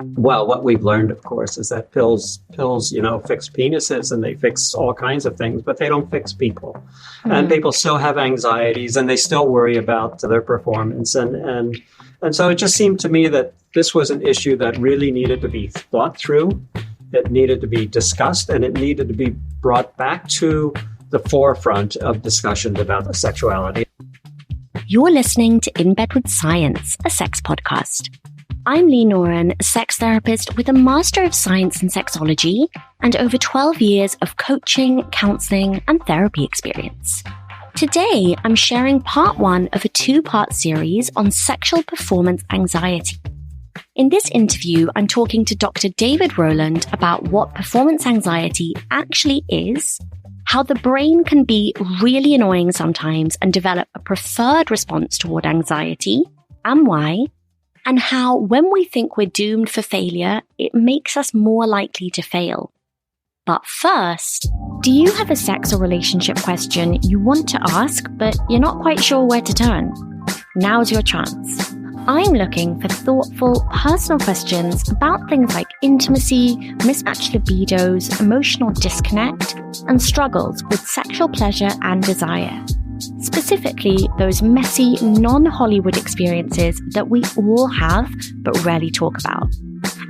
Well, what we've learned, of course, is that pills, fix penises and they fix all kinds of things, but they don't fix people. And people still have anxieties and they still worry about their performance. And so it just seemed to me that this was an issue that really needed to be thought through. It needed to be discussed and it needed to be brought back to the forefront of discussions about sexuality. You're listening to In Bed with Science, a sex podcast. I'm Lee Noren, a sex therapist with a Master of Science in Sexology and over 12 years of coaching, counseling, and therapy experience. Today, I'm sharing part one of a two-part series on sexual performance anxiety. In this interview, I'm talking to Dr. David Rowland about what performance anxiety actually is, how the brain can be really annoying sometimes and develop a preferred response toward anxiety, and why, and how when we think we're doomed for failure, it makes us more likely to fail. But first, do you have a sex or relationship question you want to ask, but you're not quite sure where to turn? Now's your chance. I'm looking for thoughtful, personal questions about things like intimacy, mismatched libidos, emotional disconnect, and struggles with sexual pleasure and desire. Specifically, those messy, non-Hollywood experiences that we all have but rarely talk about.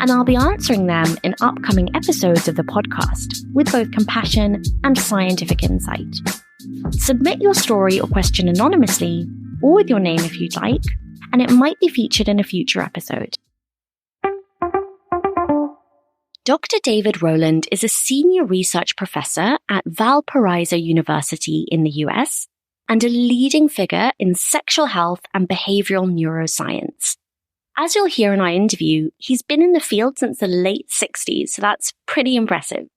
And I'll be answering them in upcoming episodes of the podcast with both compassion and scientific insight. Submit your story or question anonymously, or with your name if you'd like, and it might be featured in a future episode. Dr. David Rowland is a senior research professor at Valparaiso University in the US and a leading figure in sexual health and behavioral neuroscience. As you'll hear in our interview, he's been in the field since the late 60s, so that's pretty impressive.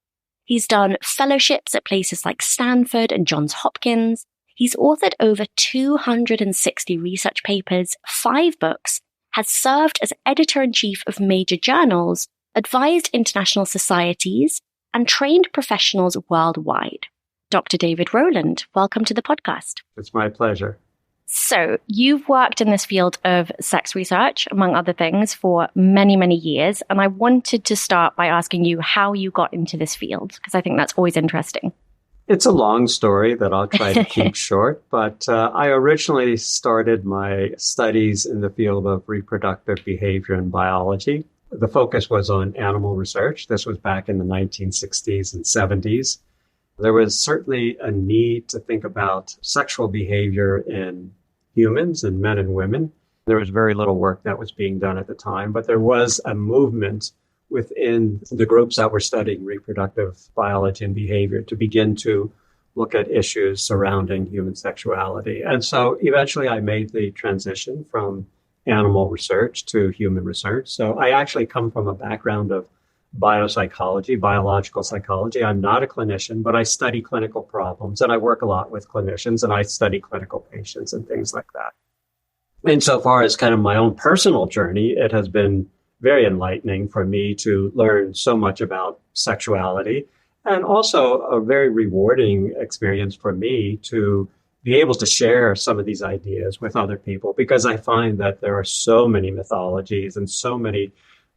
He's done fellowships at places like Stanford and Johns Hopkins. He's authored over 260 research papers, 5 books, has served as editor-in-chief of major journals, advised international societies, and trained professionals worldwide. Dr. David Rowland, welcome to the podcast. It's my pleasure. So, you've worked in this field of sex research, among other things, for many, many years, and I wanted to start by asking you how you got into this field, because I think that's always interesting. It's a long story that I'll try to keep short, but I originally started my studies in the field of reproductive behavior and biology. The focus was on animal research. This was back in the 1960s and 70s. There was certainly a need to think about sexual behavior in humans and men and women. There was very little work that was being done at the time, but there was a movement within the groups that were studying reproductive biology and behavior to begin to look at issues surrounding human sexuality. And so eventually I made the transition from animal research to human research. So I actually come from a background of biopsychology, biological psychology. I'm not a clinician, but I study clinical problems and I work a lot with clinicians and I study clinical patients and things like that. Insofar as kind of my own personal journey, it has been very enlightening for me to learn so much about sexuality and also a very rewarding experience for me to be able to share some of these ideas with other people because I find that there are so many mythologies and so many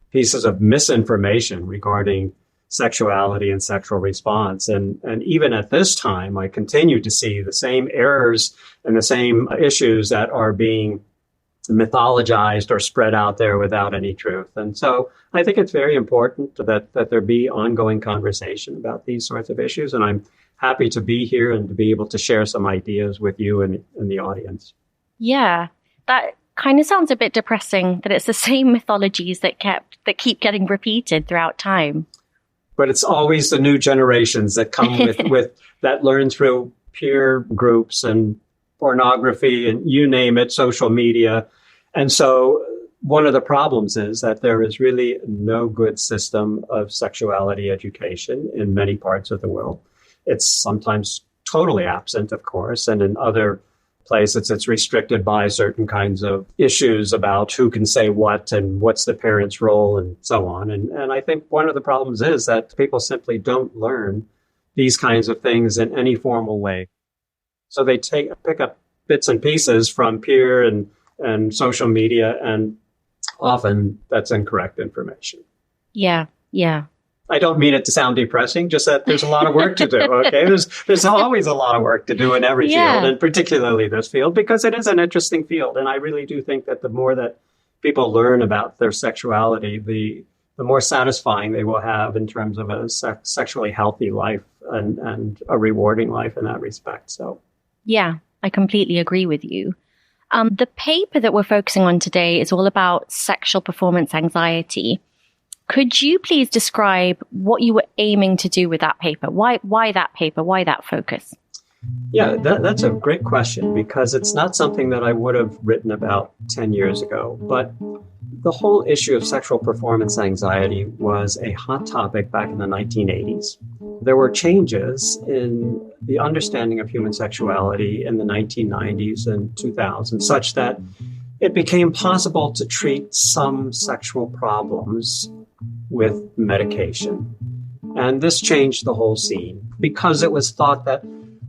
pieces of misinformation regarding sexuality and sexual response. And even at this time, I continue to see the same errors and the same issues that are being mythologized or spread out there without any truth. And so I think it's very important that there be ongoing conversation about these sorts of issues. And I'm happy to be here and to be able to share some ideas with you and the audience. Yeah, that kind of sounds a bit depressing that it's the same mythologies that keep getting repeated throughout time. But it's always the new generations that come with that learn through peer groups and pornography and you name it, social media. And so one of the problems is that there is really no good system of sexuality education in many parts of the world. It's sometimes totally absent, of course, and in other places it's restricted by certain kinds of issues about who can say what and what's the parent's role and so on. And I think one of the problems is that people simply don't learn these kinds of things in any formal way. So they pick up bits and pieces from peer and social media and often that's incorrect information. Yeah, yeah. I don't mean it to sound depressing, just that there's a lot of work to do, okay? There's always a lot of work to do in every field, and particularly this field, because it is an interesting field. And I really do think that the more that people learn about their sexuality, the more satisfying they will have in terms of a sexually healthy life and a rewarding life in that respect. So, yeah, I completely agree with you. The paper that we're focusing on today is all about sexual performance anxiety. Could you please describe what you were aiming to do with that paper? Why that paper? Why that focus? Yeah, that's a great question, because it's not something that I would have written about 10 years ago. But the whole issue of sexual performance anxiety was a hot topic back in the 1980s. There were changes in the understanding of human sexuality in the 1990s and 2000s, such that it became possible to treat some sexual problems with medication. And this changed the whole scene, because it was thought that,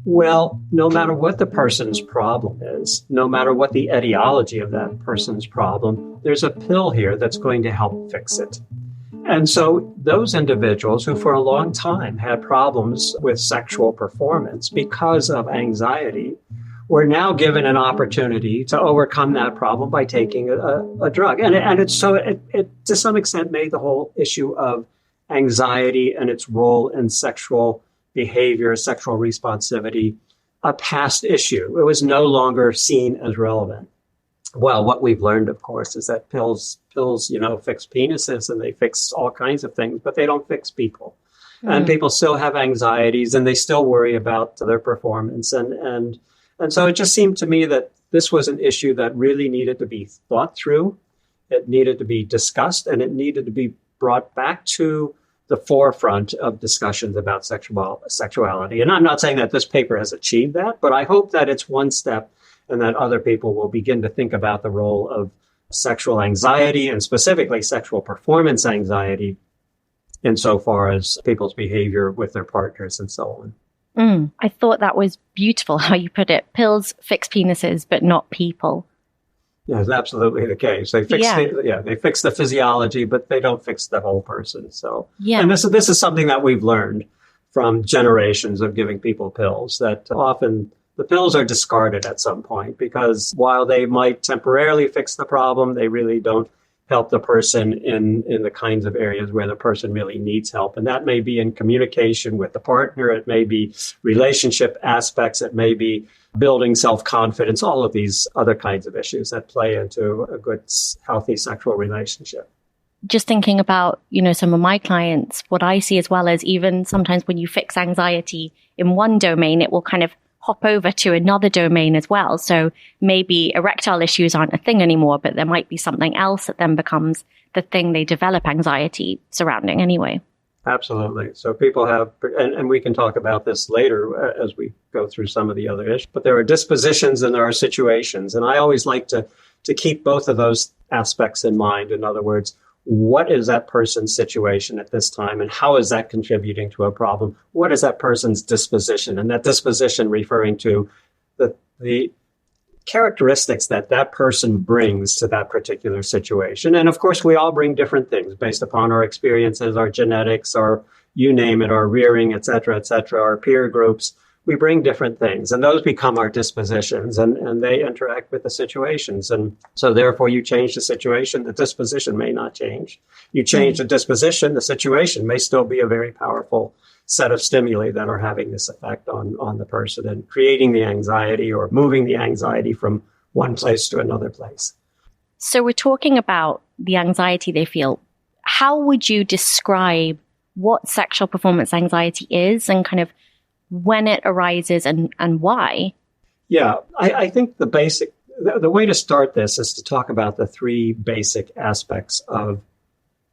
well, no matter what the person's problem is, no matter what the etiology of that person's problem, there's a pill here that's going to help fix it. And so those individuals who for a long time had problems with sexual performance because of anxiety were now given an opportunity to overcome that problem by taking a drug. And it to some extent made the whole issue of anxiety and its role in sexual behavior, sexual responsivity, a past issue. It was no longer seen as relevant. Well, what we've learned, of course, is that pills, fix penises and they fix all kinds of things, but they don't fix people. And people still have anxieties and they still worry about their performance. And so it just seemed to me that this was an issue that really needed to be thought through. It needed to be discussed, and it needed to be brought back to the forefront of discussions about sexuality. And I'm not saying that this paper has achieved that, but I hope that it's one step and that other people will begin to think about the role of sexual anxiety and specifically sexual performance anxiety insofar as people's behavior with their partners and so on. I thought that was beautiful how you put it. Pills fix penises, but not people. Yeah, it's absolutely the case. They fix they fix the physiology, but they don't fix the whole person. So, and this is something that we've learned from generations of giving people pills, that often the pills are discarded at some point because while they might temporarily fix the problem, they really don't help the person in the kinds of areas where the person really needs help. And that may be in communication with the partner. It may be relationship aspects. It may be building self-confidence, all of these other kinds of issues that play into a good, healthy sexual relationship. Just thinking about, some of my clients, what I see as well is even sometimes when you fix anxiety in one domain, it will kind of hop over to another domain as well. So maybe erectile issues aren't a thing anymore, but there might be something else that then becomes the thing they develop anxiety surrounding anyway. Absolutely. So people have, and we can talk about this later as we go through some of the other issues, but there are dispositions and there are situations. And I always like to keep both of those aspects in mind. In other words, what is that person's situation at this time and how is that contributing to a problem? What is that person's disposition? And that disposition referring to the characteristics that person brings to that particular situation. And of course, we all bring different things based upon our experiences, our genetics, our, you name it, our rearing, et cetera, our peer groups. We bring different things and those become our dispositions and they interact with the situations. And so therefore you change the situation, the disposition may not change. You change the disposition, the situation may still be a very powerful set of stimuli that are having this effect on the person and creating the anxiety or moving the anxiety from one place to another place. So we're talking about the anxiety they feel. How would you describe what sexual performance anxiety is and kind of when it arises and why? Yeah, I think the way to start this is to talk about the three basic aspects of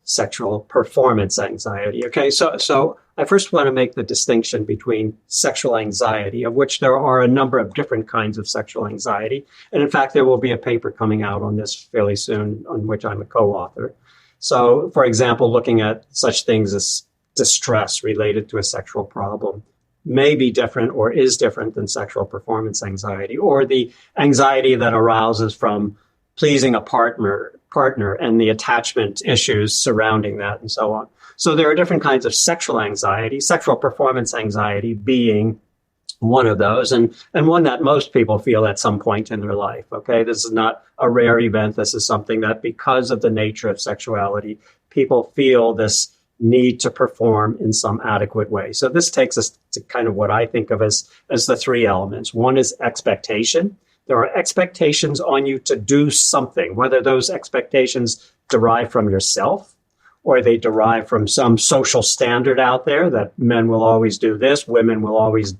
sexual performance anxiety. Okay, so I first want to make the distinction between sexual anxiety, of which there are a number of different kinds of sexual anxiety. And in fact, there will be a paper coming out on this fairly soon, on which I'm a co-author. So, for example, looking at such things as distress related to a sexual problem may be different or is different than sexual performance anxiety, or the anxiety that arouses from pleasing a partner partner and the attachment issues surrounding that and so on. So there are different kinds of sexual anxiety, sexual performance anxiety being one of those, and one that most people feel at some point in their life. Okay, this is not a rare event. This is something that, because of the nature of sexuality, people feel this need to perform in some adequate way. So this takes us to kind of what I think of as the three elements. One is expectation. There are expectations on you to do something, whether those expectations derive from yourself or they derive from some social standard out there that men will always do this, women will always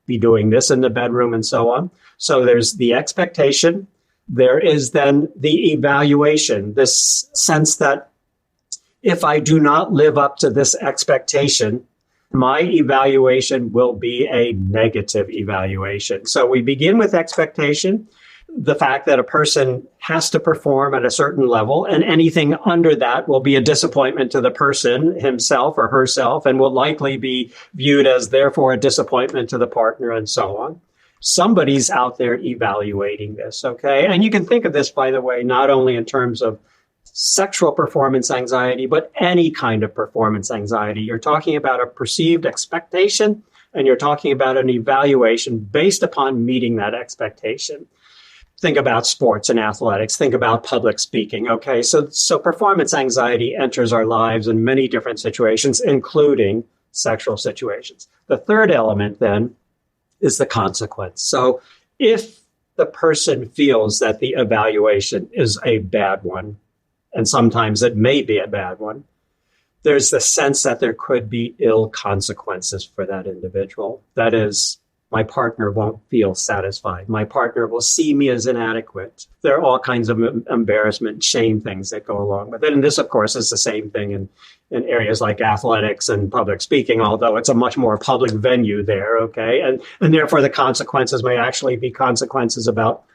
be doing this in the bedroom, and so on. So there's the expectation. There is then the evaluation, this sense that if I do not live up to this expectation, my evaluation will be a negative evaluation. So we begin with expectation, the fact that a person has to perform at a certain level, and anything under that will be a disappointment to the person himself or herself, and will likely be viewed as therefore a disappointment to the partner, and so on. Somebody's out there evaluating this, okay? And you can think of this, by the way, not only in terms of sexual performance anxiety, but any kind of performance anxiety. You're talking about a perceived expectation, and you're talking about an evaluation based upon meeting that expectation. Think about sports and athletics. Think about public speaking. Okay, so performance anxiety enters our lives in many different situations, including sexual situations. The third element then is the consequence. So if the person feels that the evaluation is a bad one, and sometimes it may be a bad one, there's the sense that there could be ill consequences for that individual. That is, my partner won't feel satisfied. My partner will see me as inadequate. There are all kinds of embarrassment, shame things that go along with it. And this, of course, is the same thing in areas like athletics and public speaking, although it's a much more public venue there, okay? And therefore, the consequences may actually be consequences about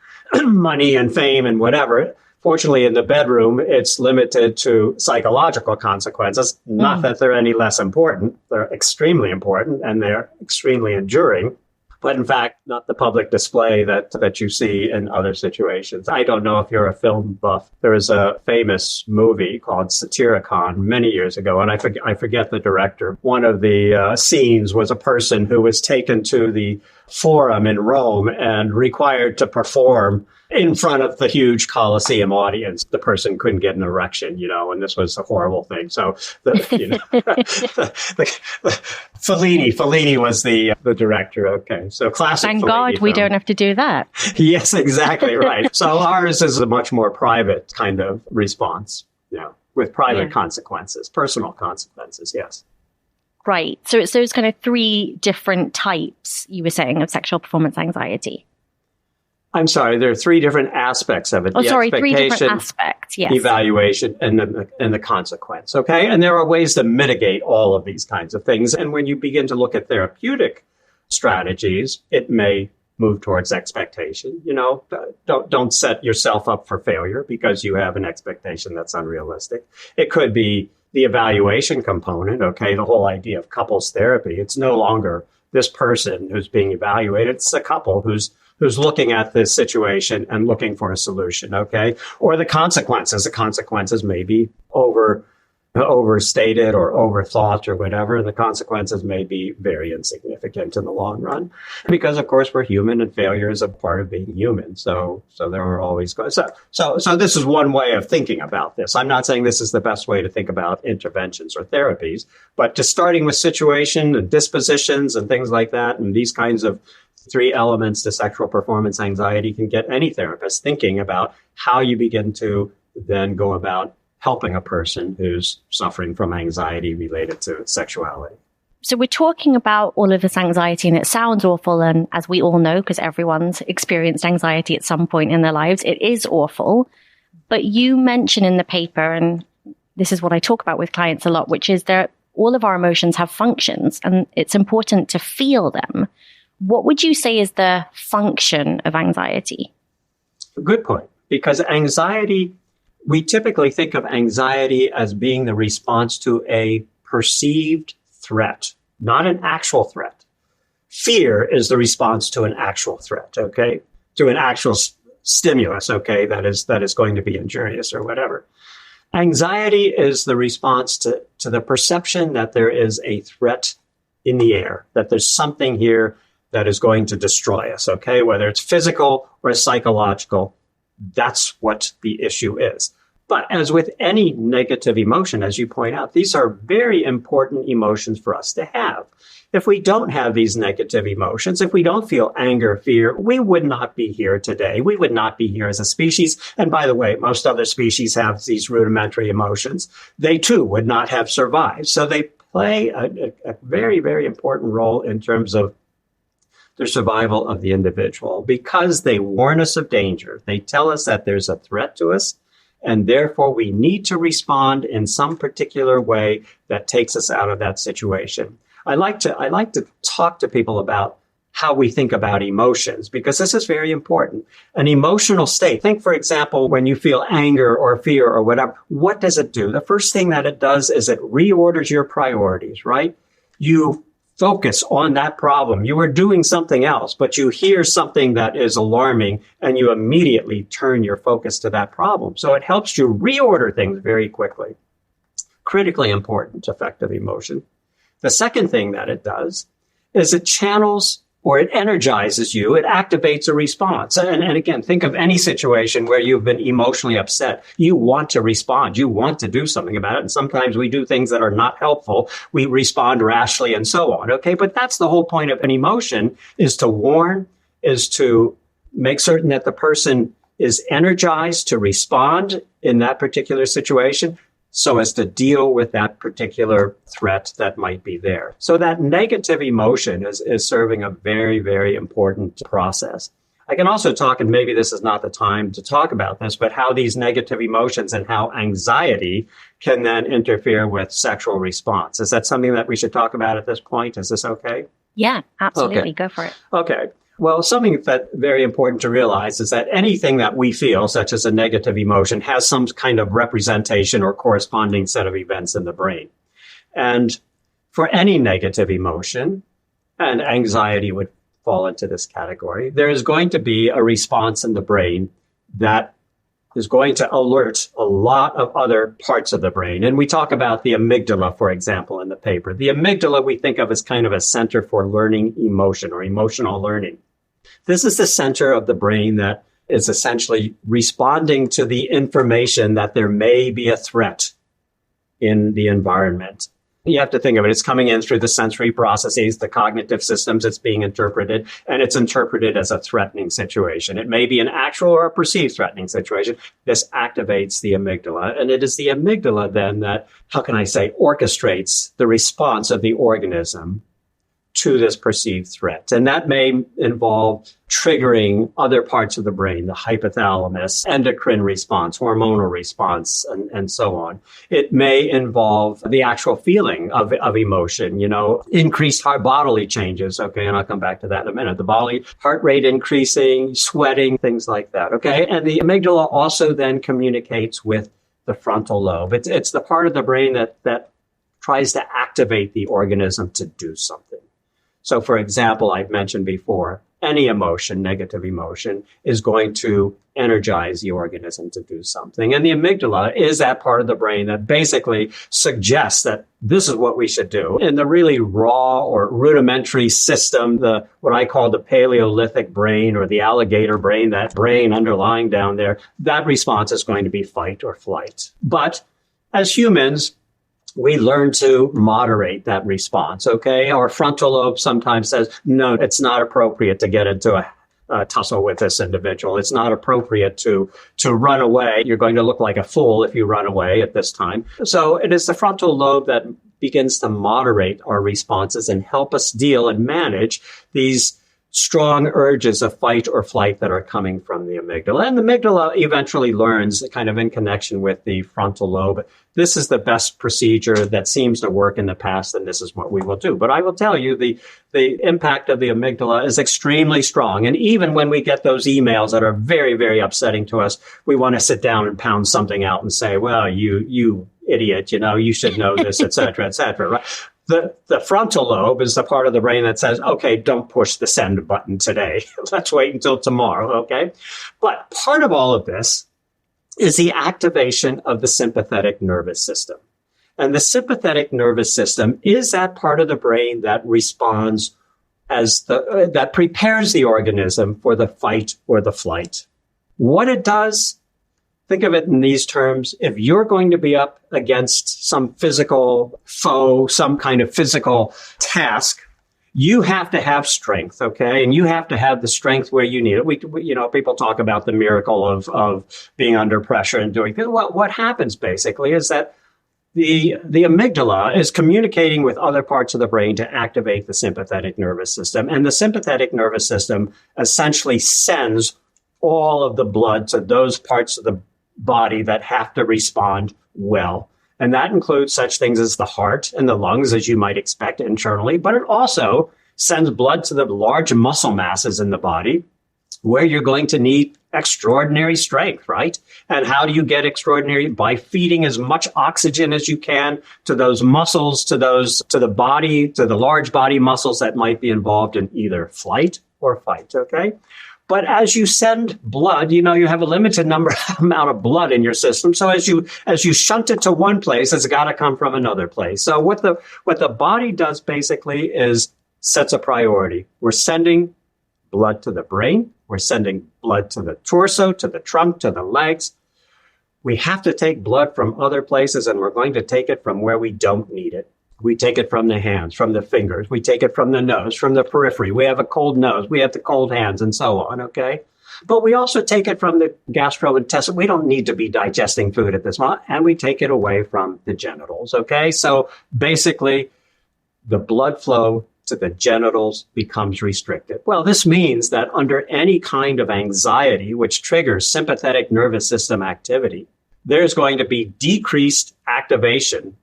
money and fame and whatever. Fortunately, in the bedroom, it's limited to psychological consequences. Not that they're any less important. They're extremely important, and they're extremely enduring. But in fact, not the public display that you see in other situations. I don't know if you're a film buff. There was a famous movie called Satyricon many years ago, and I forget the director. One of the scenes was a person who was taken to the Forum in Rome and required to perform in front of the huge Colosseum audience. The person couldn't get an erection, and this was a horrible thing. So, Fellini was the director. Okay, so classic. Thank Fellini God we film. don't have to do that. Yes, exactly right. So ours is a much more private kind of response, with private consequences, personal consequences. Yes. Right. So it's those kind of three different types, you were saying, of sexual performance anxiety. I'm sorry, there are three different aspects of it. Oh, sorry, three different aspects, yes. Evaluation and the consequence, okay? And there are ways to mitigate all of these kinds of things. And when you begin to look at therapeutic strategies, it may move towards expectation. Don't set yourself up for failure because you have an expectation that's unrealistic. It could be the evaluation component, okay? The whole idea of couples therapy. It's no longer this person who's being evaluated. It's a couple who's looking at this situation and looking for a solution, okay? Or the consequences. The consequences may be overstated or overthought or whatever. And the consequences may be very insignificant in the long run. Because, of course, we're human and failure is a part of being human. So there are always... So this is one way of thinking about this. I'm not saying this is the best way to think about interventions or therapies, but just starting with situation and dispositions and things like that, and these kinds of three elements to sexual performance anxiety can get any therapist thinking about how you begin to then go about helping a person who's suffering from anxiety related to sexuality. So we're talking about all of this anxiety, and it sounds awful. And as we all know, because everyone's experienced anxiety at some point in their lives, it is awful. But you mention in the paper, and this is what I talk about with clients a lot, which is that all of our emotions have functions, and it's important to feel them. What would you say is the function of anxiety? Good point. Because anxiety, we typically think of anxiety as being the response to a perceived threat, not an actual threat. Fear is the response to an actual threat, okay? To an actual stimulus, okay, that is going to be injurious or whatever. Anxiety is the response to the perception that there is a threat in the air, that there's something here that is going to destroy us, okay? Whether it's physical or psychological, that's what the issue is. But as with any negative emotion, as you point out, these are very important emotions for us to have. If we don't have these negative emotions, if we don't feel anger, fear, we would not be here today. We would not be here as a species. And by the way, most other species have these rudimentary emotions. They too would not have survived. So they play a very, very important role in terms of the survival of the individual because they warn us of danger. They tell us that there's a threat to us, and therefore we need to respond in some particular way that takes us out of that situation. I like to talk to people about how we think about emotions, because this is very important. An emotional state. Think, for example, when you feel anger or fear or whatever, what does it do? The first thing that it does is it reorders your priorities, right? You focus on that problem. You are doing something else, but you hear something that is alarming and you immediately turn your focus to that problem. So it helps you reorder things very quickly. Critically important, effective emotion. The second thing that it does is it channels or it energizes you. It activates a response. And again, think of any situation where you've been emotionally upset. You want to respond. You want to do something about it. And sometimes we do things that are not helpful. We respond rashly and so on. Okay. But that's the whole point of an emotion, is to warn, is to make certain that the person is energized to respond in that particular situation, so as to deal with that particular threat that might be there. So that negative emotion is serving a very, very important process. I can also talk, and maybe this is not the time to talk about this, but how these negative emotions and how anxiety can then interfere with sexual response. Is that something that we should talk about at this point? Is this okay? Yeah, absolutely. Okay. Go for it. Okay. Well, something that's very important to realize is that anything that we feel, such as a negative emotion, has some kind of representation or corresponding set of events in the brain. And for any negative emotion, and anxiety would fall into this category, there is going to be a response in the brain that is going to alert a lot of other parts of the brain. And we talk about the amygdala, for example, in the paper. The amygdala we think of as kind of a center for learning emotion or emotional learning. This is the center of the brain that is essentially responding to the information that there may be a threat in the environment. You have to think of it. It's coming in through the sensory processes, the cognitive systems. It's being interpreted, and it's interpreted as a threatening situation. It may be an actual or a perceived threatening situation. This activates the amygdala, and it is the amygdala then that, orchestrates the response of the organism to this perceived threat. And that may involve triggering other parts of the brain, the hypothalamus, endocrine response, hormonal response, and so on. It may involve the actual feeling of emotion, increased heart bodily changes. Okay. And I'll come back to that in a minute. The body, heart rate increasing, sweating, things like that. Okay. And the amygdala also then communicates with the frontal lobe. It's the part of the brain that tries to activate the organism to do something. So, for example, I've mentioned before, any emotion, negative emotion, is going to energize the organism to do something. And the amygdala is that part of the brain that basically suggests that this is what we should do. In the really raw or rudimentary system, what I call the Paleolithic brain or the alligator brain, that brain underlying down there, that response is going to be fight or flight. But as humans, we learn to moderate that response, okay? Our frontal lobe sometimes says, no, it's not appropriate to get into a tussle with this individual. It's not appropriate to run away. You're going to look like a fool if you run away at this time. So it is the frontal lobe that begins to moderate our responses and help us deal and manage these strong urges of fight or flight that are coming from the amygdala. And the amygdala eventually learns, kind of in connection with the frontal lobe, this is the best procedure that seems to work in the past, and this is what we will do. But I will tell you, the impact of the amygdala is extremely strong. And even when we get those emails that are very, very upsetting to us, we want to sit down and pound something out and say, well, you idiot, you should know this, et cetera, right? The frontal lobe is the part of the brain that says, okay, don't push the send button today. Let's wait until tomorrow, okay? But part of all of this is the activation of the sympathetic nervous system. And the sympathetic nervous system is that part of the brain that responds that prepares the organism for the fight or the flight. What it does, think of it in these terms. If you're going to be up against some physical foe, some kind of physical task, you have to have strength, okay? And you have to have the strength where you need it. People talk about the miracle of being under pressure and doing things. What happens basically is that the amygdala is communicating with other parts of the brain to activate the sympathetic nervous system. And the sympathetic nervous system essentially sends all of the blood to those parts of the body that have to respond well. And that includes such things as the heart and the lungs, as you might expect internally, but it also sends blood to the large muscle masses in the body where you're going to need extraordinary strength, right? And how do you get extraordinary? By feeding as much oxygen as you can to those muscles, to the body, to the large body muscles that might be involved in either flight or fight, okay? But as you send blood, you have a limited amount of blood in your system. So as you shunt it to one place, it's got to come from another place. So what the body does basically is sets a priority. We're sending blood to the brain. We're sending blood to the torso, to the trunk, to the legs. We have to take blood from other places, and we're going to take it from where we don't need it. We take it from the hands, from the fingers. We take it from the nose, from the periphery. We have a cold nose. We have the cold hands, and so on, okay? But we also take it from the gastrointestinal. We don't need to be digesting food at this moment, and we take it away from the genitals, okay? So basically, the blood flow to the genitals becomes restricted. Well, this means that under any kind of anxiety, which triggers sympathetic nervous system activity, there's going to be decreased activation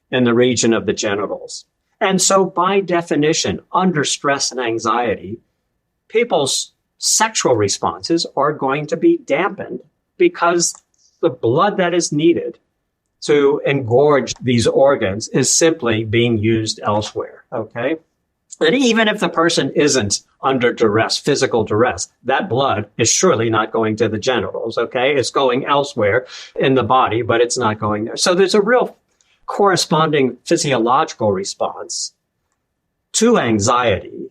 in the region of the genitals. And so by definition, under stress and anxiety, people's sexual responses are going to be dampened because the blood that is needed to engorge these organs is simply being used elsewhere, okay? And even if the person isn't under duress, physical duress, that blood is surely not going to the genitals, okay? It's going elsewhere in the body, but it's not going there. So there's a real corresponding physiological response to anxiety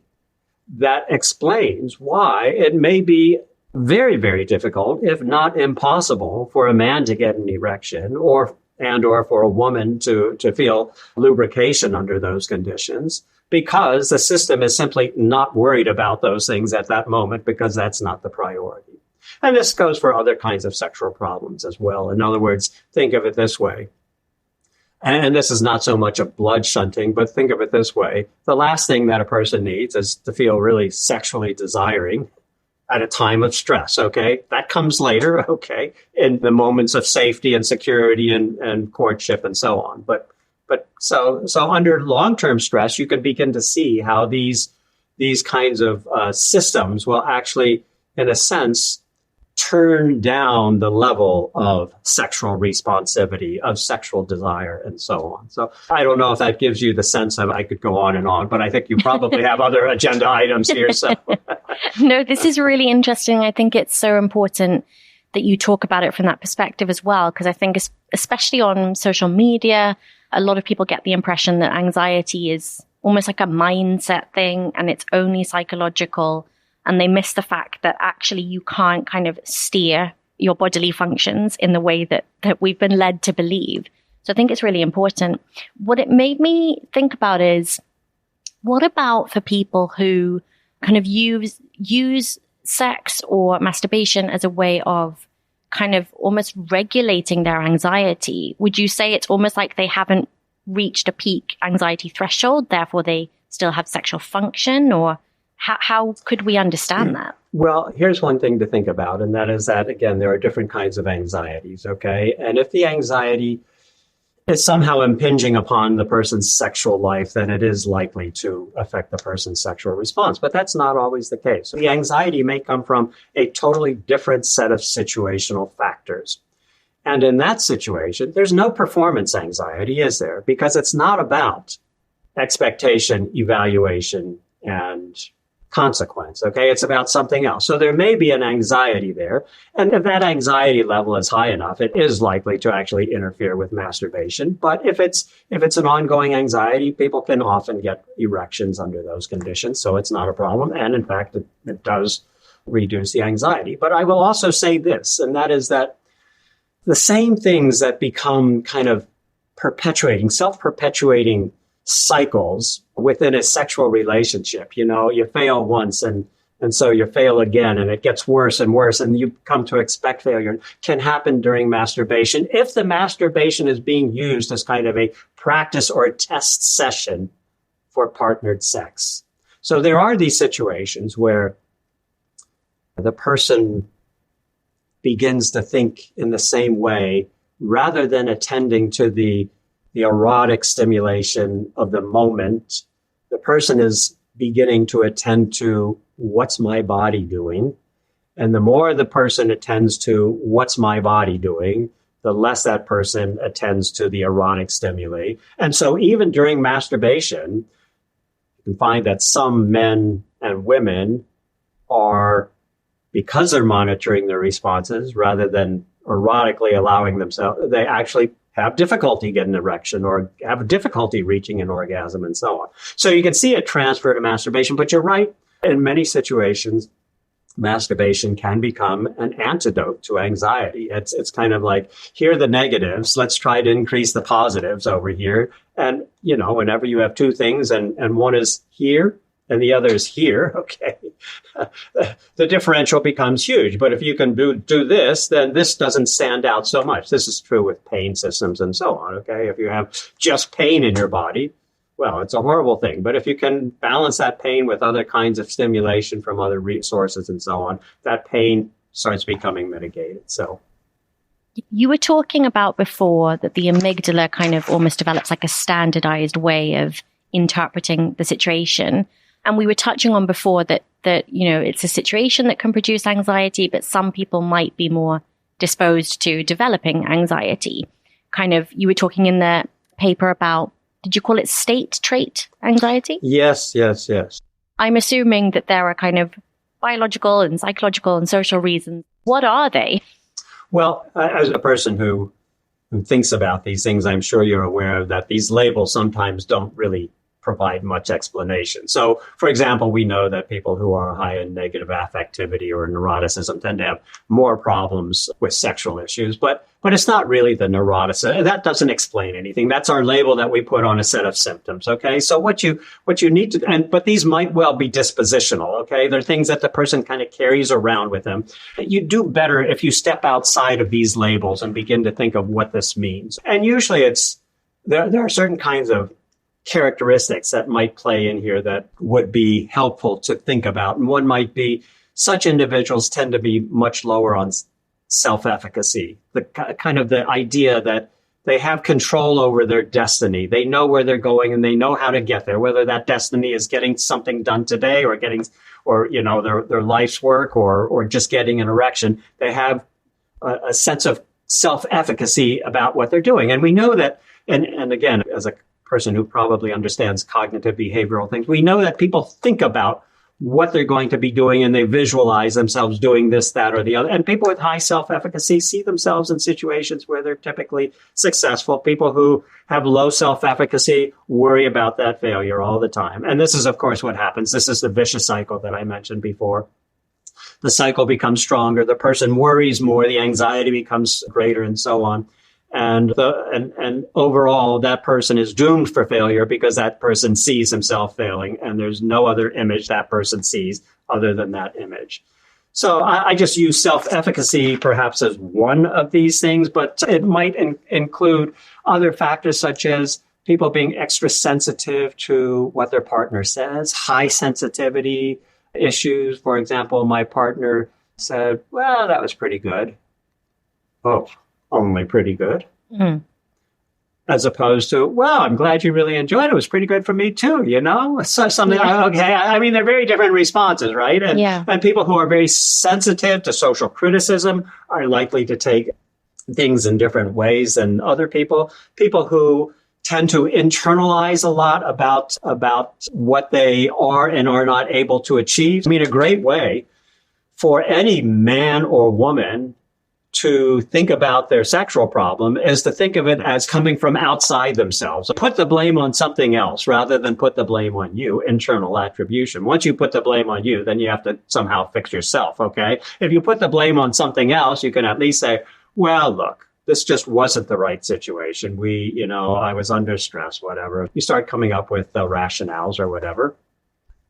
that explains why it may be very, very difficult, if not impossible, for a man to get an erection or for a woman to feel lubrication under those conditions, because the system is simply not worried about those things at that moment because that's not the priority. And this goes for other kinds of sexual problems as well. In other words, think of it this way. And this is not so much of blood shunting, but think of it this way. The last thing that a person needs is to feel really sexually desiring at a time of stress, okay? That comes later, okay, in the moments of safety and security and courtship and so on. But so under long-term stress, you can begin to see how these kinds of systems will actually, in a sense, turn down the level of sexual responsivity, of sexual desire, and so on. So I don't know if that gives you the sense of I could go on and on, but I think you probably have other agenda items here. So No, this is really interesting. I think it's so important that you talk about it from that perspective as well, because I think especially on social media, a lot of people get the impression that anxiety is almost like a mindset thing and it's only psychological. And they miss the fact that actually you can't kind of steer your bodily functions in the way that we've been led to believe. So I think it's really important. What it made me think about is, what about for people who kind of use sex or masturbation as a way of kind of almost regulating their anxiety? Would you say it's almost like they haven't reached a peak anxiety threshold, therefore they still have sexual function? Or how could we understand that? Well, here's one thing to think about, and that is that, again, there are different kinds of anxieties, okay? And if the anxiety is somehow impinging upon the person's sexual life, then it is likely to affect the person's sexual response. But that's not always the case. The anxiety may come from a totally different set of situational factors. And in that situation, there's no performance anxiety, is there? Because it's not about expectation, evaluation, and consequence. Okay. It's about something else. So there may be an anxiety there. And if that anxiety level is high enough, it is likely to actually interfere with masturbation. But if it's an ongoing anxiety, people can often get erections under those conditions. So it's not a problem. And in fact, it does reduce the anxiety. But I will also say this, and that is that the same things that become kind of self-perpetuating cycles within a sexual relationship. You fail once and so you fail again and it gets worse and worse and you come to expect failure, can happen during masturbation if the masturbation is being used as kind of a practice or a test session for partnered sex. So there are these situations where the person begins to think in the same way rather than attending to the erotic stimulation of the moment. The person is beginning to attend to what's my body doing. And the more the person attends to what's my body doing, the less that person attends to the erotic stimuli. And so even during masturbation, you can find that some men and women are, because they're monitoring their responses rather than erotically allowing themselves, they actually have difficulty getting an erection or have difficulty reaching an orgasm and so on. So you can see it transfer to masturbation, but you're right. In many situations, masturbation can become an antidote to anxiety. It's kind of like, here are the negatives. Let's try to increase the positives over here. And, whenever you have two things and one is here and the other is here, okay, the differential becomes huge. But if you can do this, then this doesn't stand out so much. This is true with pain systems and so on, okay? If you have just pain in your body, well, it's a horrible thing. But if you can balance that pain with other kinds of stimulation from other resources and so on, that pain starts becoming mitigated. So you were talking about before that the amygdala kind of almost develops like a standardized way of interpreting the situation. And we were touching on before that it's a situation that can produce anxiety, but some people might be more disposed to developing anxiety. Kind of, you were talking in the paper about, did you call it state trait anxiety? Yes. I'm assuming that there are kind of biological and psychological and social reasons. What are they? Well, as a person who thinks about these things, I'm sure you're aware that these labels sometimes don't really provide much explanation. So, for example, we know that people who are high in negative affectivity or neuroticism tend to have more problems with sexual issues, but it's not really the neuroticism. That doesn't explain anything. That's our label that we put on a set of symptoms. Okay. So what you need to, but these might well be dispositional. Okay. They're things that the person kind of carries around with them. You do better if you step outside of these labels and begin to think of what this means. And usually there are certain kinds of characteristics that might play in here that would be helpful to think about. And one might be such individuals tend to be much lower on self-efficacy, the kind of the idea that they have control over their destiny. They know where they're going and they know how to get there, whether that destiny is getting something done today or their life's work or just getting an erection. They have a sense of self-efficacy about what they're doing. And we know that, and again, as a person who probably understands cognitive behavioral things, we know that people think about what they're going to be doing and they visualize themselves doing this, that, or the other. And people with high self-efficacy see themselves in situations where they're typically successful. People who have low self-efficacy worry about that failure all the time. And this is, of course, what happens. This is the vicious cycle that I mentioned before. The cycle becomes stronger. The person worries more. The anxiety becomes greater and so on. And overall, that person is doomed for failure because that person sees himself failing, and there's no other image that person sees other than that image. So I just use self-efficacy perhaps as one of these things, but it might include other factors such as people being extra sensitive to what their partner says, high sensitivity issues. For example, my partner said, "Well, that was pretty good." Oh. Only pretty good. Mm. As opposed to, well, I'm glad you really enjoyed it. It was pretty good for me too, So something, okay. I mean, they're very different responses, right? And people who are very sensitive to social criticism are likely to take things in different ways than other people. People who tend to internalize a lot about what they are and are not able to achieve. I mean, a great way for any man or woman to think about their sexual problem is to think of it as coming from outside themselves. Put the blame on something else rather than put the blame on you, internal attribution. Once you put the blame on you, then you have to somehow fix yourself, okay? If you put the blame on something else, you can at least say, well, look, this just wasn't the right situation. I was under stress, whatever. You start coming up with rationales or whatever.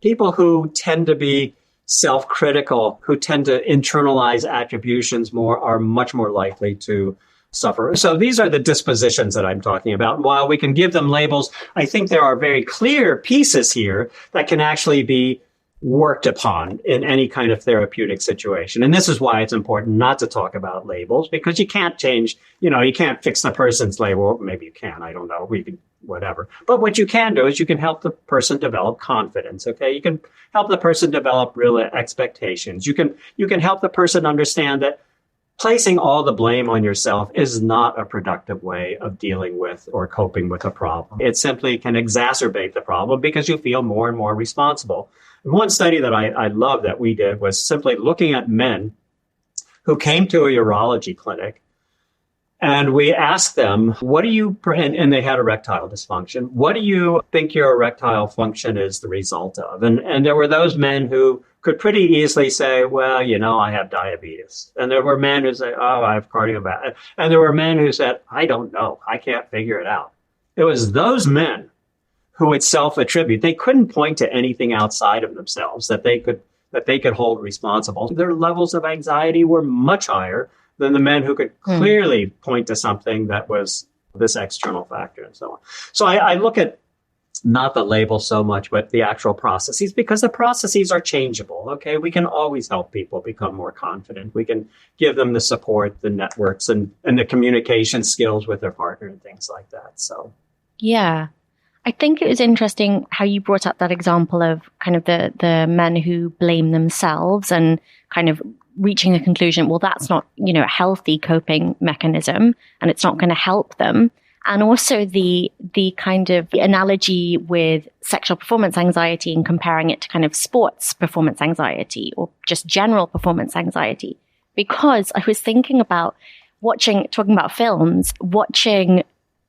People who tend to be self-critical, who tend to internalize attributions more, are much more likely to suffer. So these are the dispositions that I'm talking about. While we can give them labels, I think there are very clear pieces here that can actually be worked upon in any kind of therapeutic situation. And this is why it's important not to talk about labels, because you can't change, you can't fix the person's label. Maybe you can, I don't know. We can, whatever. But what you can do is you can help the person develop confidence. Okay. You can help the person develop real expectations. You can help the person understand that placing all the blame on yourself is not a productive way of dealing with or coping with a problem. It simply can exacerbate the problem because you feel more and more responsible. And one study that I love that we did was simply looking at men who came to a urology clinic, and we asked them, and they had erectile dysfunction, what do you think your erectile function is the result of? And there were those men who could pretty easily say, well, I have diabetes. And there were men who say, oh, I have cardiovascular. And there were men who said, I don't know. I can't figure it out. It was those men who would self-attribute. They couldn't point to anything outside of themselves that they could hold responsible. Their levels of anxiety were much higher than the men who could clearly point to something that was this external factor and so on. So I look at not the label so much, but the actual processes, because the processes are changeable. Okay. We can always help people become more confident. We can give them the support, the networks, and the communication skills with their partner and things like that. So, yeah. I think it was interesting how you brought up that example of kind of the men who blame themselves and kind of reaching a conclusion, well, that's not, a healthy coping mechanism and it's not going to help them. And also the kind of analogy with sexual performance anxiety and comparing it to kind of sports performance anxiety or just general performance anxiety. Because I was thinking about talking about films, watching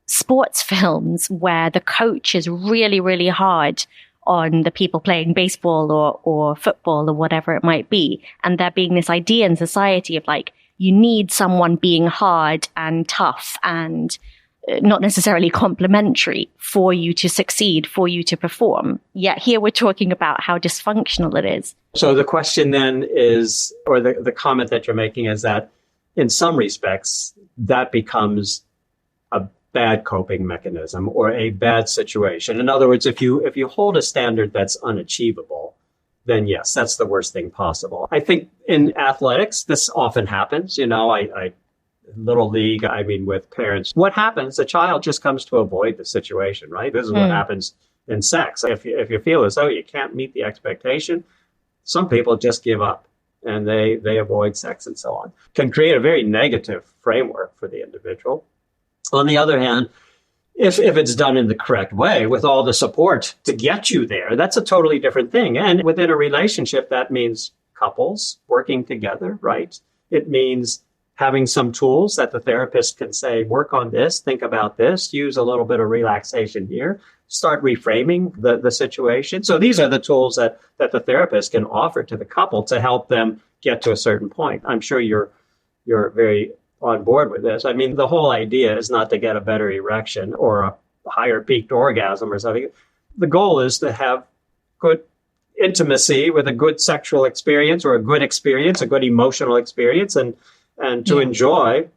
sports films where the coach is really, really hard on the people playing baseball or football or whatever it might be. And there being this idea in society of like, you need someone being hard and tough and not necessarily complimentary for you to succeed, for you to perform. Yet here we're talking about how dysfunctional it is. So the question then is, or the comment that you're making is that in some respects, that becomes a bad coping mechanism or a bad situation. In other words, if you hold a standard that's unachievable, then yes, that's the worst thing possible. I think in athletics, this often happens. Little league, with parents. What happens? The child just comes to avoid the situation, right? This is what happens in sex. If you feel as though you can't meet the expectation, some people just give up and they avoid sex and so on. Can create a very negative framework for the individual. On the other hand, if it's done in the correct way with all the support to get you there, that's a totally different thing. And within a relationship, that means couples working together, right? It means having some tools that the therapist can say, work on this, think about this, use a little bit of relaxation here, start reframing the situation. So these are the tools that the therapist can offer to the couple to help them get to a certain point. I'm sure you're very on board with this. The whole idea is not to get a better erection or a higher peaked orgasm or something. The goal is to have good intimacy with a good sexual experience or a good emotional experience, and to enjoy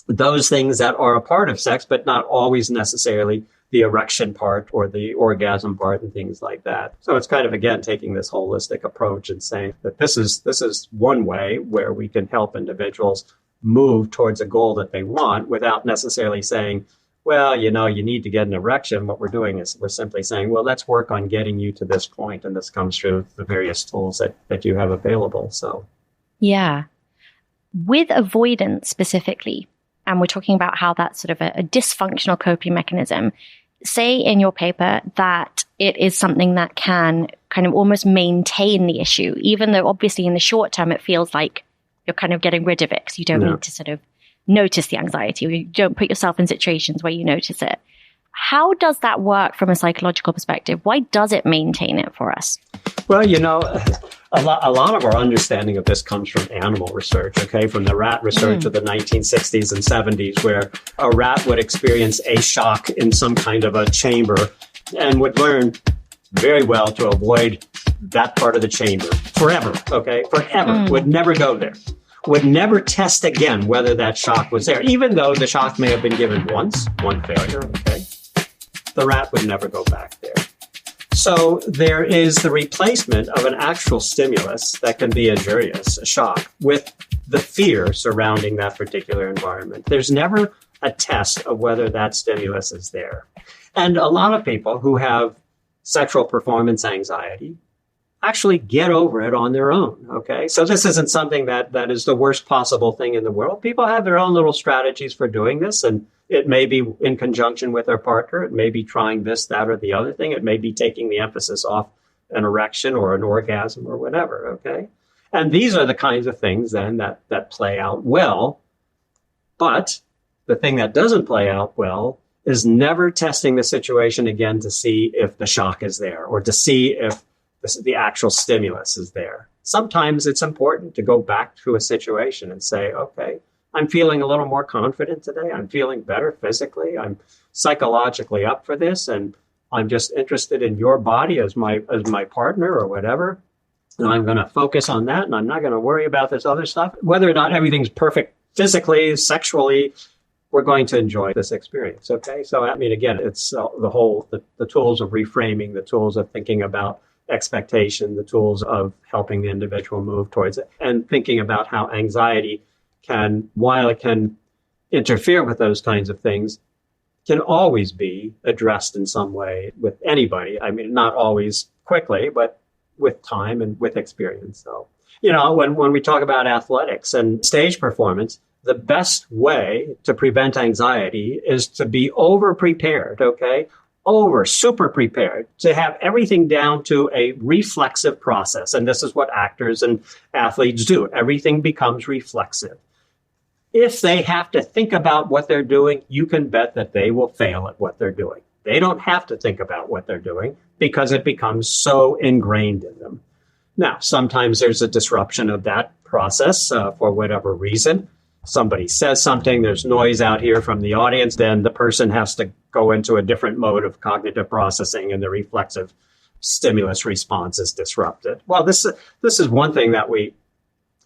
those things that are a part of sex, but not always necessarily the erection part or the orgasm part and things like that. So it's kind of, again, taking this holistic approach and saying that this is one way where we can help individuals move towards a goal that they want without necessarily saying, well, you need to get an erection. What we're doing is we're simply saying, well, let's work on getting you to this point. And this comes through the various tools that you have available. So, yeah. With avoidance specifically, and we're talking about how that's sort of a dysfunctional coping mechanism, say in your paper that it is something that can kind of almost maintain the issue, even though obviously in the short term it feels like you're kind of getting rid of it because you don't need to sort of notice the anxiety, or you don't put yourself in situations where you notice it. How does that work from a psychological perspective? Why does it maintain it for us? Well, a lot of our understanding of this comes from animal research, okay, from the rat research of the 1960s and 70s, where a rat would experience a shock in some kind of a chamber and would learn very well to avoid that part of the chamber forever, okay, forever, would never go there, would never test again whether that shock was there, even though the shock may have been given once, one failure, okay, the rat would never go back there. So there is the replacement of an actual stimulus that can be injurious, a shock, with the fear surrounding that particular environment. There's never a test of whether that stimulus is there. And a lot of people who have sexual performance anxiety actually get over it on their own, okay? So this isn't something that is the worst possible thing in the world. People have their own little strategies for doing this, and it may be in conjunction with their partner. It may be trying this, that, or the other thing. It may be taking the emphasis off an erection or an orgasm or whatever, okay? And these are the kinds of things then that play out well. But the thing that doesn't play out well is never testing the situation again to see if the shock is there or to see if the actual stimulus is there. Sometimes it's important to go back to a situation and say, okay, I'm feeling a little more confident today. I'm feeling better physically. I'm psychologically up for this. And I'm just interested in your body as my partner or whatever. And I'm going to focus on that. And I'm not going to worry about this other stuff. Whether or not everything's perfect physically, sexually, we're going to enjoy this experience. Okay. So, I mean, again, it's the tools of reframing, the tools of thinking about expectation, the tools of helping the individual move towards it, and thinking about how anxiety can, while it can interfere with those kinds of things, can always be addressed in some way with anybody. I mean, not always quickly, but with time and with experience. So, when we talk about athletics and stage performance, the best way to prevent anxiety is to be over-prepared, okay? Super prepared, to have everything down to a reflexive process. And this is what actors and athletes do. Everything becomes reflexive. If they have to think about what they're doing, you can bet that they will fail at what they're doing. They don't have to think about what they're doing because it becomes so ingrained in them. Now, sometimes there's a disruption of that process for whatever reason. Somebody says something, there's noise out here from the audience, then the person has to go into a different mode of cognitive processing and the reflexive stimulus response is disrupted. Well, this is one thing that we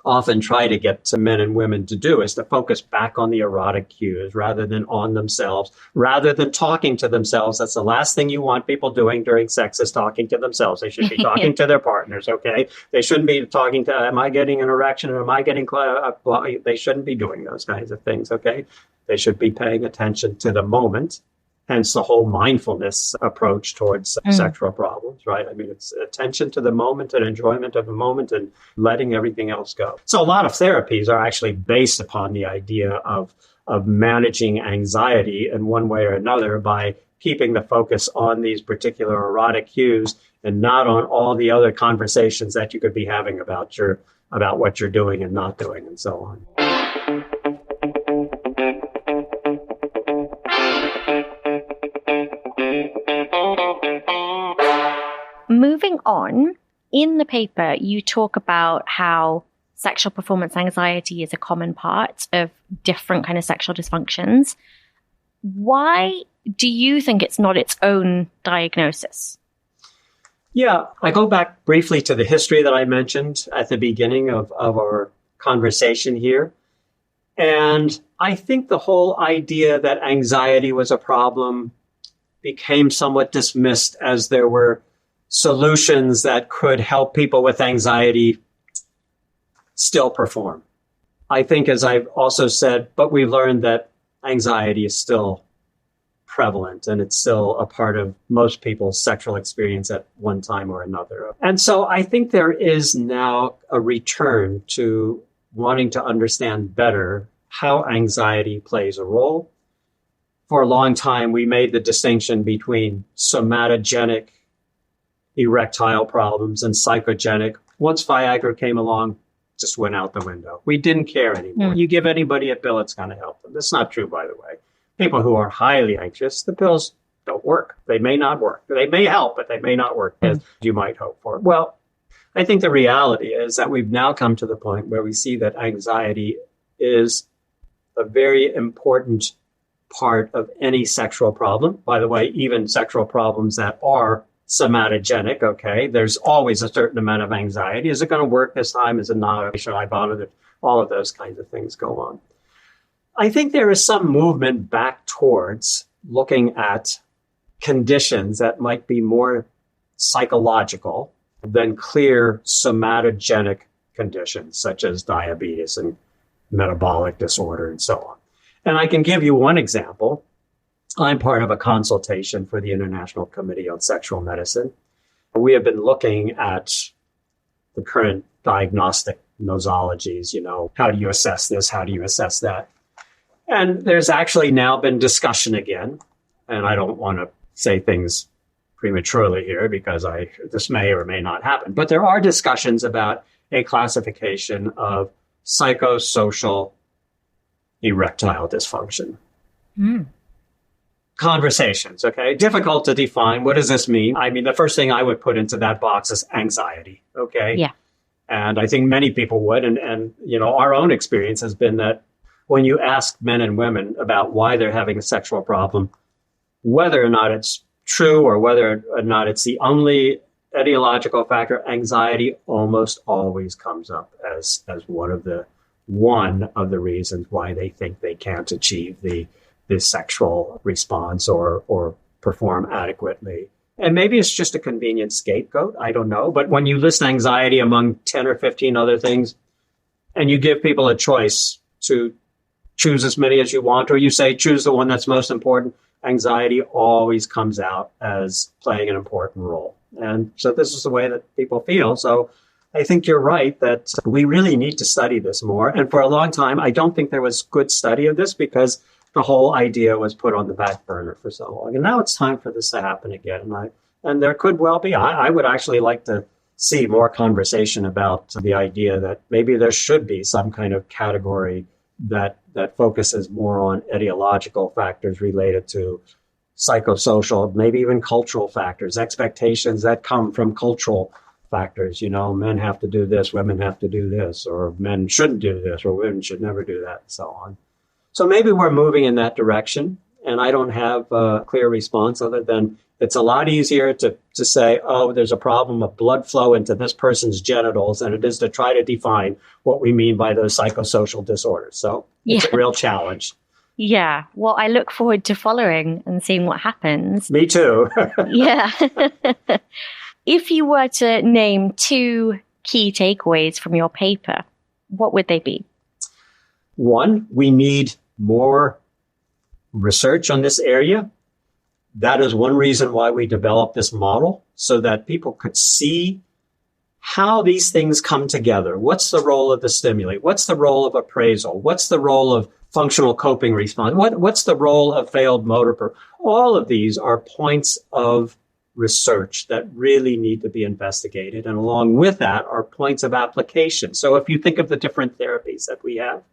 often try to get to men and women to do, is to focus back on the erotic cues rather than on themselves, rather than talking to themselves. That's the last thing you want people doing during sex, is talking to themselves. They should be talking to their partners, okay? They shouldn't be talking to, am I getting an erection? Am I getting, they shouldn't be doing those kinds of things, okay? They should be paying attention to the moment. Hence the whole mindfulness approach towards sexual problems, right? I mean, it's attention to the moment and enjoyment of the moment and letting everything else go. So a lot of therapies are actually based upon the idea of managing anxiety in one way or another by keeping the focus on these particular erotic cues and not on all the other conversations that you could be having about what you're doing and not doing and so on. Moving on, in the paper, you talk about how sexual performance anxiety is a common part of different kind of sexual dysfunctions. Why do you think it's not its own diagnosis? Yeah, I go back briefly to the history that I mentioned at the beginning of our conversation here. And I think the whole idea that anxiety was a problem became somewhat dismissed as there were solutions that could help people with anxiety still perform. I think, as I've also said, but we learned that anxiety is still prevalent and it's still a part of most people's sexual experience at one time or another. And so I think there is now a return to wanting to understand better how anxiety plays a role. for a long time, we made the distinction between somatogenic erectile problems and psychogenic. Once Viagra came along, just went out the window. We didn't care anymore. You give anybody a pill, it's going to help them. That's not true, by the way. People who are highly anxious, the pills don't work. They may not work. They may help, but they may not work as you might hope for. Well, I think the reality is that we've now come to the point where we see that anxiety is a very important part of any sexual problem. By the way, even sexual problems that are somatogenic, okay, there's always a certain amount of anxiety. Is it going to work this time? Is it not? Should I bother? All of those kinds of things go on. I think there is some movement back towards looking at conditions that might be more psychological than clear somatogenic conditions, such as diabetes and metabolic disorder and so on. And I can give you one example. I'm part of a consultation for the International Committee on Sexual Medicine. We have been looking at the current diagnostic nosologies, how do you assess this? How do you assess that? And there's actually now been discussion again, and I don't want to say things prematurely here because this may or may not happen, but there are discussions about a classification of psychosocial erectile dysfunction. Conversations, okay? Difficult to define. What does this mean? I mean, the first thing I would put into that box is anxiety, okay? Yeah. And I think many people would. And our own experience has been that when you ask men and women about why they're having a sexual problem, whether or not it's true or whether or not it's the only etiological factor, anxiety almost always comes up as one of the reasons why they think they can't achieve the sexual response or perform adequately. And maybe it's just a convenient scapegoat. I don't know. But when you list anxiety among 10 or 15 other things, and you give people a choice to choose as many as you want, or you say, choose the one that's most important, anxiety always comes out as playing an important role. And so this is the way that people feel. So I think you're right that we really need to study this more. And for a long time, I don't think there was good study of this because the whole idea was put on the back burner for so long. And now it's time for this to happen again. And there could well be. I would actually like to see more conversation about the idea that maybe there should be some kind of category that focuses more on etiological factors related to psychosocial, maybe even cultural factors, expectations that come from cultural factors. Men have to do this, women have to do this, or men shouldn't do this, or women should never do that, and so on. So maybe we're moving in that direction, and I don't have a clear response other than it's a lot easier to say, oh, there's a problem of blood flow into this person's genitals than it is to try to define what we mean by those psychosocial disorders. So it's a real challenge. Yeah. Well, I look forward to following and seeing what happens. Me too. Yeah. If you were to name 2 key takeaways from your paper, what would they be? One, we need more research on this area. That is one reason why we developed this model, so that people could see how these things come together. What's the role of the stimulate? What's the role of appraisal? What's the role of functional coping response? What's the role of failed motor? All of these are points of research that really need to be investigated. And along with that are points of application. So if you think of the different therapies that we have,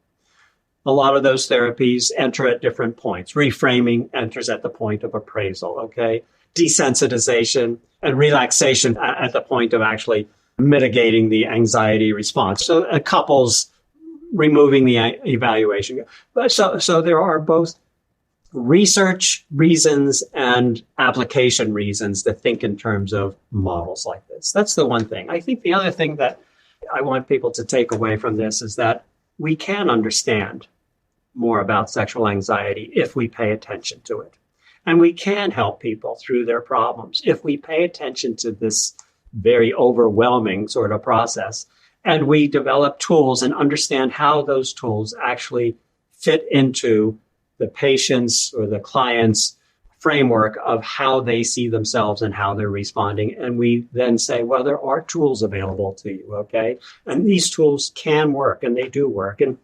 a lot of those therapies enter at different points. Reframing enters at the point of appraisal, okay? Desensitization and relaxation at the point of actually mitigating the anxiety response. So a couple's removing the evaluation. So there are both research reasons and application reasons to think in terms of models like this. That's the one thing. I think the other thing that I want people to take away from this is that we can understand more about sexual anxiety if we pay attention to it. And we can help people through their problems if we pay attention to this very overwhelming sort of process. And we develop tools and understand how those tools actually fit into the patient's or the client's framework of how they see themselves and how they're responding. And we then say, well, there are tools available to you, okay? And these tools can work, and they do work. And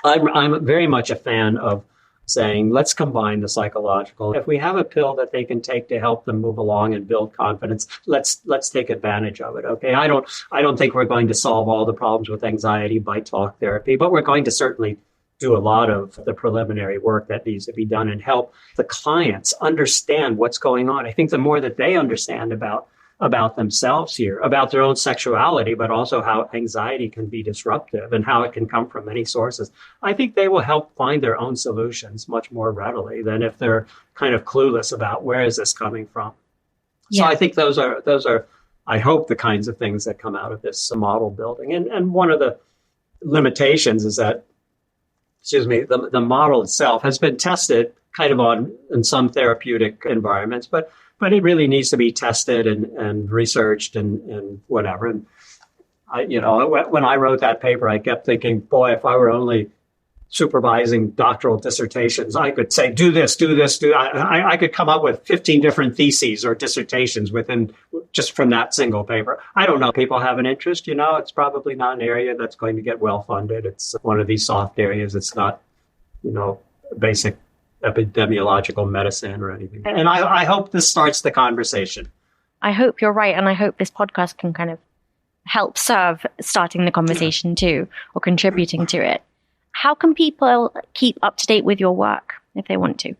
I'm very much a fan of saying, let's combine the psychological. If we have a pill that they can take to help them move along and build confidence, let's take advantage of it. Okay. I don't think we're going to solve all the problems with anxiety by talk therapy, but we're going to certainly do a lot of the preliminary work that needs to be done and help the clients understand what's going on. I think the more that they understand about themselves here, about their own sexuality, but also how anxiety can be disruptive and how it can come from many sources, I think they will help find their own solutions much more readily than if they're kind of clueless about where is this coming from. Yeah. So I think those are, I hope, the kinds of things that come out of this model building. And one of the limitations is that, the model itself has been tested kind of in some therapeutic environments, but it really needs to be tested and researched and whatever. And when I wrote that paper, I kept thinking, boy, if I were only supervising doctoral dissertations, I could say, do this. I could come up with 15 different theses or dissertations just from that single paper. I don't know. People have an interest, it's probably not an area that's going to get well funded. It's one of these soft areas. It's not, basic epidemiological medicine or anything. And I hope this starts the conversation. I hope you're right. And I hope this podcast can kind of help serve starting the conversation too, or contributing to it. How can people keep up to date with your work if they want to?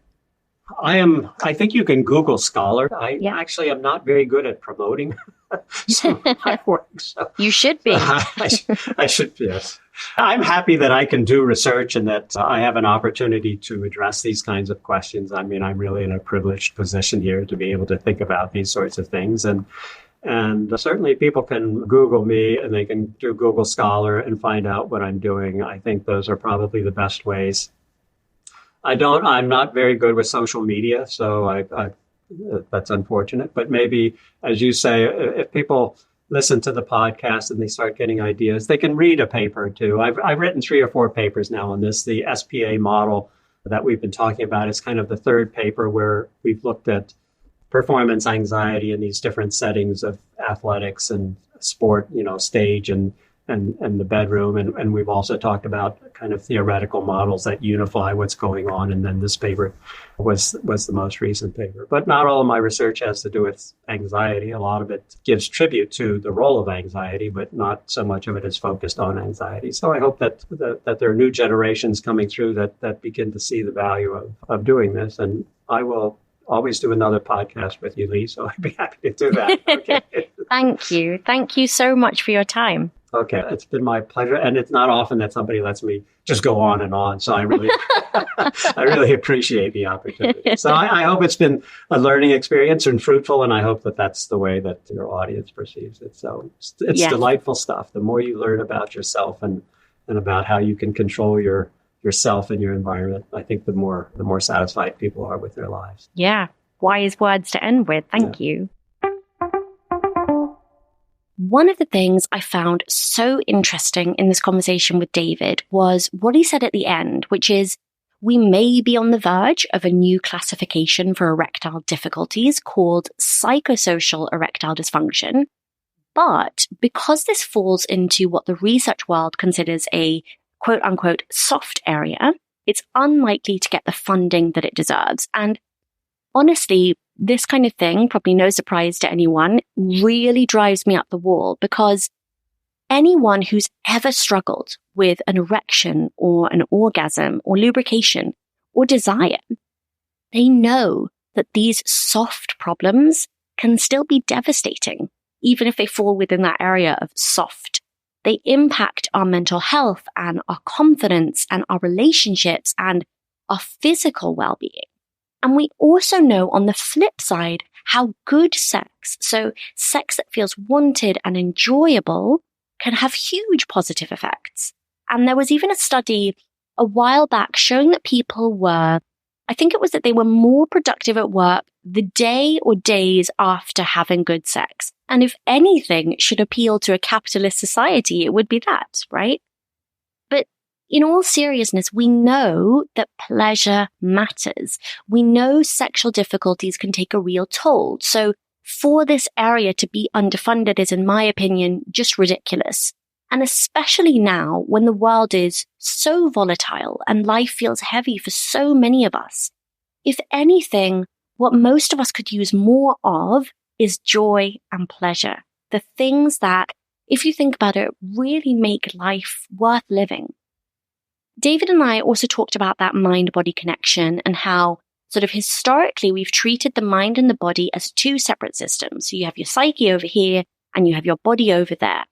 I think you can Google Scholar. Actually am not very good at promoting my work. So you should be. I should, yes. I'm happy that I can do research and that I have an opportunity to address these kinds of questions. I mean, I'm really in a privileged position here to be able to think about these sorts of things. And certainly people can Google me and they can do Google Scholar and find out what I'm doing. I think those are probably the best ways. I'm not very good with social media, so that's unfortunate. But maybe, as you say, if people listen to the podcast and they start getting ideas, they can read a paper or two. I've written 3 or 4 papers now on this. The SPA model that we've been talking about is kind of the third paper where we've looked at performance anxiety in these different settings of athletics and sport, stage and the bedroom. And we've also talked about kind of theoretical models that unify what's going on. And then this paper was the most recent paper. But not all of my research has to do with anxiety. A lot of it gives tribute to the role of anxiety, but not so much of it is focused on anxiety. So I hope that there are new generations coming through that begin to see the value of doing this. And I will always do another podcast with you, Lee. So I'd be happy to do that. Okay. Thank you. Thank you so much for your time. Okay, it's been my pleasure. And it's not often that somebody lets me just go on and on. So I really, I really appreciate the opportunity. So I hope it's been a learning experience and fruitful. And I hope that that's the way that your audience perceives it. So it's delightful stuff. The more you learn about yourself and about how you can control yourself and your environment, I think the more satisfied people are with their lives. Yeah. Wise words to end with. Thank you. One of the things I found so interesting in this conversation with David was what he said at the end, which is we may be on the verge of a new classification for erectile difficulties called psychosocial erectile dysfunction. But because this falls into what the research world considers a quote unquote soft area, it's unlikely to get the funding that it deserves. And honestly, this kind of thing, probably no surprise to anyone, really drives me up the wall because anyone who's ever struggled with an erection or an orgasm or lubrication or desire, they know that these soft problems can still be devastating, even if they fall within that area of soft. They impact our mental health and our confidence and our relationships and our physical well-being. And we also know on the flip side how good sex, so sex that feels wanted and enjoyable, can have huge positive effects. And there was even a study a while back showing that people were, I think it was that they were more productive at work the day or days after having good sex. And if anything should appeal to a capitalist society, it would be that, right? But in all seriousness, we know that pleasure matters. We know sexual difficulties can take a real toll. So for this area to be underfunded is, in my opinion, just ridiculous. And especially now when the world is so volatile and life feels heavy for so many of us, if anything, what most of us could use more of is joy and pleasure. The things that, if you think about it, really make life worth living. David and I also talked about that mind-body connection and how sort of historically we've treated the mind and the body as two separate systems. So you have your psyche over here and you have your body over there.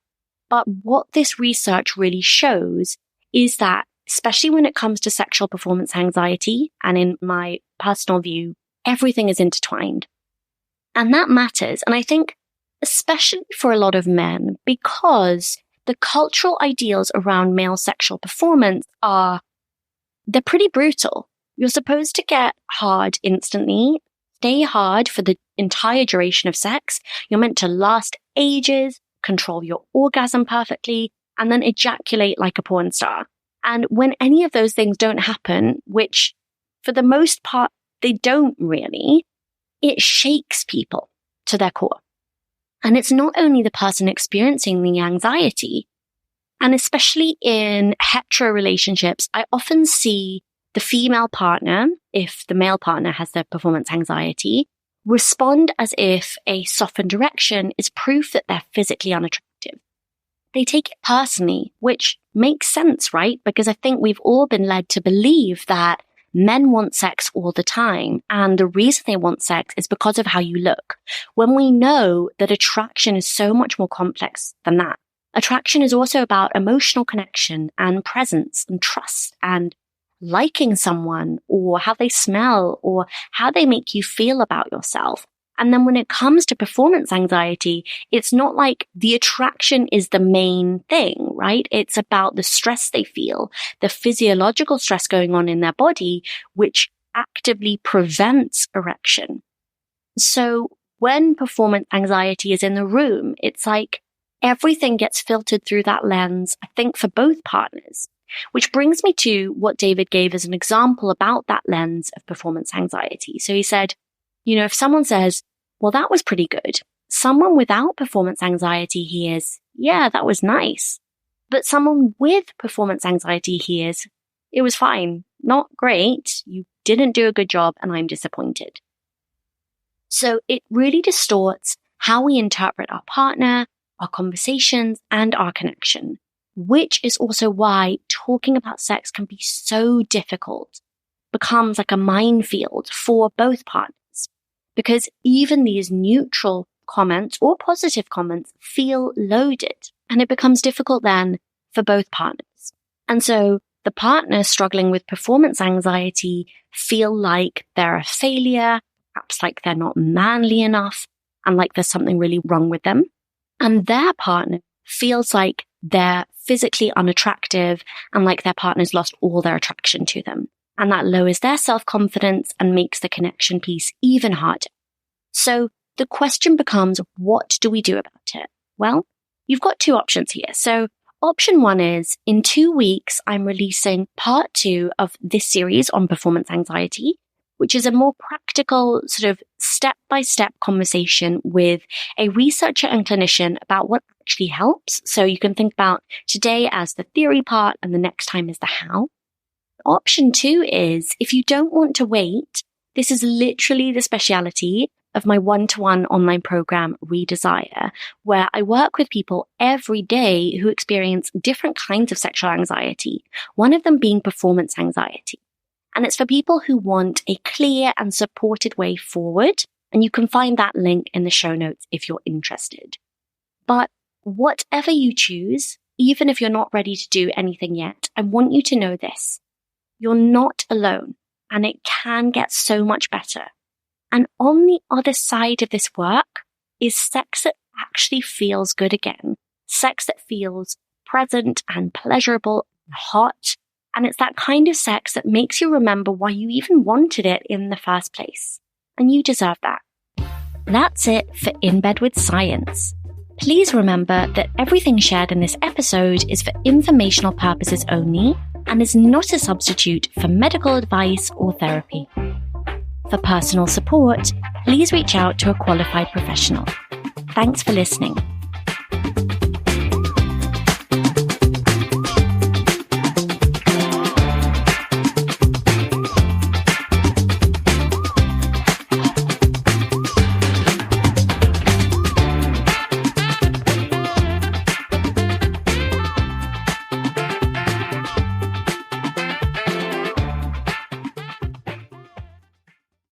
But what this research really shows is that, especially when it comes to sexual performance anxiety, and in my personal view, everything is intertwined. And that matters. And I think especially for a lot of men, because the cultural ideals around male sexual performance they're pretty brutal. You're supposed to get hard instantly, stay hard for the entire duration of sex. You're meant to last ages, control your orgasm perfectly, and then ejaculate like a porn star. And when any of those things don't happen, which for the most part, they don't really, it shakes people to their core. And it's not only the person experiencing the anxiety, and especially in hetero relationships, I often see the female partner, if the male partner has the performance anxiety, respond as if a softened erection is proof that they're physically unattractive. They take it personally, which makes sense, right? Because I think we've all been led to believe that men want sex all the time, and the reason they want sex is because of how you look, when we know that attraction is so much more complex than that. Attraction is also about emotional connection and presence and trust and liking someone, or how they smell, or how they make you feel about yourself. And then when it comes to performance anxiety, it's not like the attraction is the main thing, right? It's about the stress they feel, the physiological stress going on in their body, which actively prevents erection. So when performance anxiety is in the room, it's like everything gets filtered through that lens, I think, for both partners. Which brings me to what David gave as an example about that lens of performance anxiety. So he said, if someone says, well, that was pretty good, someone without performance anxiety hears, yeah, that was nice. But someone with performance anxiety hears, it was fine, not great, you didn't do a good job, and I'm disappointed. So it really distorts how we interpret our partner, our conversations, and our connection, which is also why talking about sex can be so difficult, becomes like a minefield for both partners. Because even these neutral comments or positive comments feel loaded, and it becomes difficult then for both partners. And so the partner struggling with performance anxiety feel like they're a failure, perhaps like they're not manly enough, and like there's something really wrong with them. And their partner feels like they're physically unattractive and like their partner's lost all their attraction to them. And that lowers their self-confidence and makes the connection piece even harder. So the question becomes, what do we do about it? Well, you've got two options here. So option one is, in 2 weeks, I'm releasing part 2 of this series on performance anxiety, which is a more practical sort of step-by-step conversation with a researcher and clinician about what actually helps. So you can think about today as the theory part and the next time is the how. Option 2 is, if you don't want to wait, this is literally the speciality of my one-to-one online program, Redesire, where I work with people every day who experience different kinds of sexual anxiety, one of them being performance anxiety. And it's for people who want a clear and supported way forward. And you can find that link in the show notes if you're interested. But whatever you choose, even if you're not ready to do anything yet, I want you to know this. You're not alone, and it can get so much better. And on the other side of this work is sex that actually feels good again. Sex that feels present and pleasurable and hot. And it's that kind of sex that makes you remember why you even wanted it in the first place. And you deserve that. That's it for In Bed with Science. Please remember that everything shared in this episode is for informational purposes only and is not a substitute for medical advice or therapy. For personal support, please reach out to a qualified professional. Thanks for listening.